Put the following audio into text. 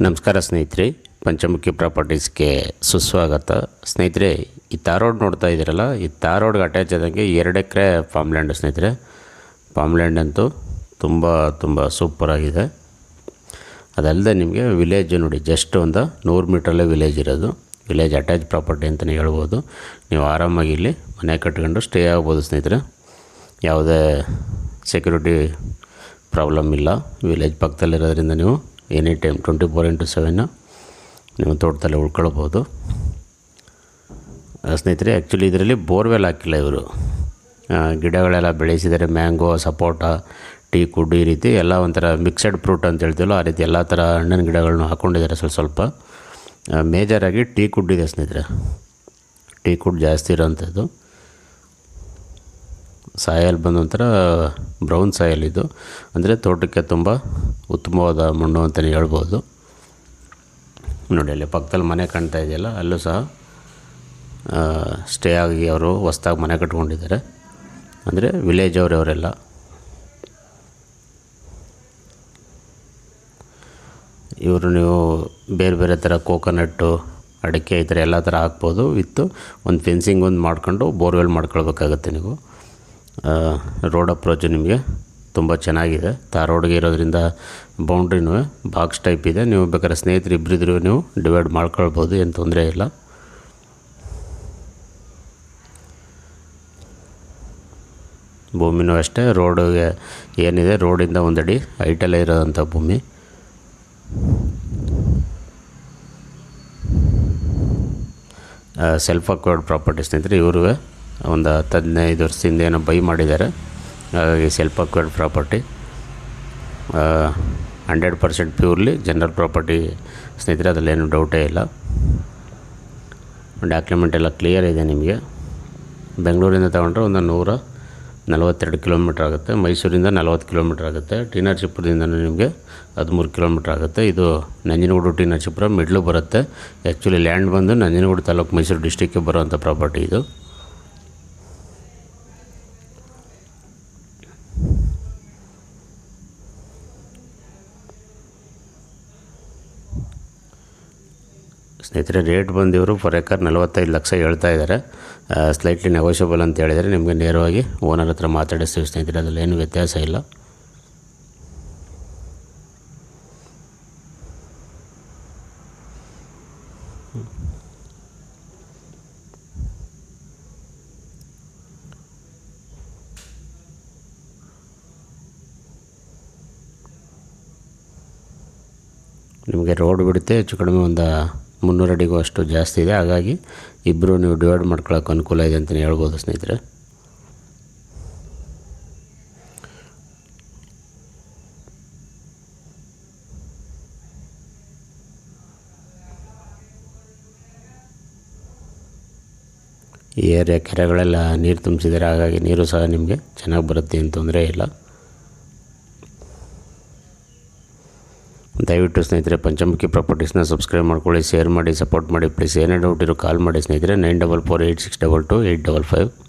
ನಮಸ್ಕಾರ ಸ್ನೇಹಿತರೆ, ಪಂಚಮುಖಿ ಪ್ರಾಪರ್ಟೀಸ್ಗೆ ಸುಸ್ವಾಗತ. ಸ್ನೇಹಿತರೆ, ಈ ತಾರ್ ರೋಡ್ ನೋಡ್ತಾ ಇದ್ದೀರಲ್ಲ, ಈ ತಾರ್ ರೋಡ್ಗೆ ಅಟ್ಯಾಚ್ ಆದಂಗೆ 2 ಎಕರೆ ಫಾರ್ಮ್ ಲ್ಯಾಂಡ್ ಸ್ನೇಹಿತರೆ. ಫಾರ್ಮ್ ಲ್ಯಾಂಡ್ ಅಂತೂ ತುಂಬ ಸೂಪರಾಗಿದೆ. ಅದಲ್ಲದೆ ನಿಮಗೆ ವಿಲೇಜ್ ನೋಡಿ, ಜಸ್ಟ್ ಒಂದು 100 ಮೀಟ್ರಲ್ಲೇ ವಿಲೇಜ್ ಇರೋದು. ವಿಲೇಜ್ ಅಟ್ಯಾಚ್ ಪ್ರಾಪರ್ಟಿ ಅಂತಲೇ ಹೇಳ್ಬೋದು. ನೀವು ಆರಾಮಾಗಿ ಇಲ್ಲಿ ಮನೆ ಕಟ್ಕೊಂಡು ಸ್ಟೇ ಆಗ್ಬೋದು ಸ್ನೇಹಿತರೆ. ಯಾವುದೇ ಸೆಕ್ಯೂರಿಟಿ ಪ್ರಾಬ್ಲಮ್ ಇಲ್ಲ. ವಿಲೇಜ್ ಪಕ್ಕದಲ್ಲಿರೋದ್ರಿಂದ ನೀವು ಎನಿ ಟೈಮ್ 24x7 ನೀವು ತೋಟದಲ್ಲೇ ಉಳ್ಕೊಳ್ಬೋದು ಸ್ನೇಹಿತರೆ. ಆ್ಯಕ್ಚುಲಿ ಇದರಲ್ಲಿ ಬೋರ್ವೆಲ್ ಹಾಕಿಲ್ಲ ಇವರು. ಗಿಡಗಳೆಲ್ಲ ಬೆಳೆಸಿದ್ದಾರೆ. ಮ್ಯಾಂಗೋ, ಸಪೋಟ, ಟೀ ಕುಡ್, ಈ ರೀತಿ ಎಲ್ಲ ಒಂಥರ ಮಿಕ್ಸೆಡ್ ಫ್ರೂಟ್ ಅಂತ ಹೇಳ್ತೀವಲ್ಲ, ಆ ರೀತಿ ಎಲ್ಲ ಥರ ಹಣ್ಣಿನ ಗಿಡಗಳನ್ನ ಹಾಕ್ಕೊಂಡಿದ್ದಾರೆ. ಸ್ವಲ್ಪ ಮೇಜರಾಗಿ ಟೀ ಕುಡ್ ಇದೆ ಸ್ನೇಹಿತರೆ. ಟೀ ಕುಡ್ ಜಾಸ್ತಿ ಇರೋವಂಥದ್ದು. ಸಾಯಲ್ ಬಂದು ಒಂಥರ ಬ್ರೌನ್ ಸಾಯಲ್ ಇದು. ಅಂದರೆ ತೋಟಕ್ಕೆ ತುಂಬ ಉತ್ತಮವಾದ ಮಣ್ಣು ಅಂತಲೇ ಹೇಳ್ಬೋದು. ನೋಡಿ, ಅಲ್ಲಿ ಪಕ್ಕದಲ್ಲಿ ಮನೆ ಕಾಣ್ತಾ ಇದೆಯಲ್ಲ, ಅಲ್ಲೂ ಸಹ ಸ್ಟೇ ಆಗಿ ಅವರು ಹೊಸ್ದಾಗಿ ಮನೆ ಕಟ್ಕೊಂಡಿದ್ದಾರೆ. ಅಂದರೆ ವಿಲೇಜ್ ಅವರೆಲ್ಲ. ಇವರು ನೀವು ಬೇರೆ ಥರ ಕೋಕೋನಟ್ಟು, ಅಡಿಕೆ, ಈ ಥರ ಎಲ್ಲ ಥರ ಹಾಕ್ಬೋದು. ವಿತ್ತು ಒಂದು ಫೆನ್ಸಿಂಗ್ ಒಂದು ಮಾಡ್ಕೊಂಡು ಬೋರ್ವೆಲ್ ಮಾಡ್ಕೊಳ್ಬೇಕಾಗತ್ತೆ ನೀವು. ರೋಡ್ ಅಪ್ರೋಚು ನಿಮಗೆ ತುಂಬ ಚೆನ್ನಾಗಿದೆ. ತಾರ್ ರೋಡ್ಗೆ ಇರೋದ್ರಿಂದ ಬೌಂಡ್ರಿನೂ ಬಾಕ್ಸ್ ಟೈಪ್ ಇದೆ. ನೀವು ಬೇಕಾದ್ರೆ ಸ್ನೇಹಿತರು ಇಬ್ಬರಿದ್ರು ನೀವು ಡಿವೈಡ್ ಮಾಡ್ಕೊಳ್ಬೋದು, ಏನು ತೊಂದರೆ ಇಲ್ಲ. ಭೂಮಿನೂ ಅಷ್ಟೇ. ರೋಡಿಗೆ ಏನಿದೆ, ರೋಡಿಂದ 1 ಅಡಿ ಹೈಟಲ್ಲೇ ಇರೋದಂಥ ಭೂಮಿ. ಸೆಲ್ಫ್ ಅಕ್ವೈರ್ಡ್ ಪ್ರಾಪರ್ಟಿ ಸ್ನೇಹಿತರೆ. ಇವ್ರಿಗೆ ಒಂದು 15 ವರ್ಷದಿಂದ ಏನೋ ಬೈ ಮಾಡಿದ್ದಾರೆ. ಹಾಗಾಗಿ self acquired property 100% purely general property ಸ್ನೇಹಿತರೆ. ಅದರಲ್ಲೇನು ಡೌಟೇ ಇಲ್ಲ. ಡಾಕ್ಯುಮೆಂಟ್ ಎಲ್ಲ ಕ್ಲಿಯರ್ ಇದೆ ನಿಮಗೆ. ಬೆಂಗಳೂರಿಂದ ತಗೊಂಡ್ರೆ ಒಂದು 142 ಕಿಲೋಮೀಟ್ರ್ ಆಗುತ್ತೆ. ಮೈಸೂರಿಂದ 40 ಕಿಲೋಮೀಟ್ರ್ ಆಗುತ್ತೆ. ಟಿ ನರಸೀಪುರದಿಂದ ನಿಮಗೆ 13 ಕಿಲೋಮೀಟ್ರ್ ಆಗುತ್ತೆ. ಇದು ನಂಜನಗೂಡು ಟಿ ನರಸೀಪುರ ಮಿಡ್ಲು ಬರುತ್ತೆ. ಆ್ಯಕ್ಚುಲಿ ಲ್ಯಾಂಡ್ ಬಂದು ನಂಜನಗೂಡು ತಾಲೂಕು, ಮೈಸೂರು ಡಿಸ್ಟಿಕ್ಗೆ ಬರುವಂಥ ಪ್ರಾಪರ್ಟಿ ಇದು. ಸ್ನೇಹಿತರೆ, ರೇಟ್ ಬಂದು ಇವರು ಫರ್ ಎಕರ್ 45 ಲಕ್ಷ ಹೇಳ್ತಾ ಇದ್ದಾರೆ. ಸ್ಲೈಟ್ಲಿ ನೆಗೋಷಿಯಬಲ್ ಅಂತ ಹೇಳಿದರೆ ನಿಮಗೆ ನೇರವಾಗಿ ಓನರ್ ಹತ್ರ ಮಾತಾಡಿಸ್ತೀವಿ ಸ್ನೇಹಿತರೆ. ಅದರಲ್ಲಿ ಏನು ವ್ಯತ್ಯಾಸ ಇಲ್ಲ. ನಿಮಗೆ ರೋಡ್ ಬಿಡುತ್ತೆ ಹೆಚ್ಚು ಕಡಿಮೆ ಒಂದು 300 ಅಡಿಗೂ ಅಷ್ಟು ಜಾಸ್ತಿ ಇದೆ. ಹಾಗಾಗಿ ಇಬ್ಬರು ನೀವು ಡಿವೈಡ್ ಮಾಡ್ಕೊಳ್ಳೋಕೆ ಅನುಕೂಲ ಇದೆ ಅಂತಲೇ ಹೇಳ್ಬೋದು ಸ್ನೇಹಿತರೆ. ಈ ಏರಿಯಾ ಕೆರೆಗಳೆಲ್ಲ ನೀರು ತುಂಬಿಸಿದ್ದಾರೆ. ಹಾಗಾಗಿ ನೀರು ಸಹ ನಿಮಗೆ ಚೆನ್ನಾಗಿ ಬರುತ್ತೆ, ಏನು ತೊಂದರೆ ಇಲ್ಲ. ದಯವಿಟ್ಟು ಸ್ನೇಹಿತರೆ ಪಂಚಮುಖಿ ಪ್ರಾಪರ್ಟೀಸ್ನ ಸಬ್ಸ್ಕ್ರೈಬ್ ಮಾಡ್ಕೊಳ್ಳಿ, ಶೇರ್ ಮಾಡಿ, ಸಪೋರ್ಟ್ ಮಾಡಿ ಪ್ಲೀಸ್. ಏನೇ ಡೌಟ್ ಇರೋ ಕಾಲ್ ಮಾಡಿ ಸ್ನೇಹಿತರೆ. 9448622855.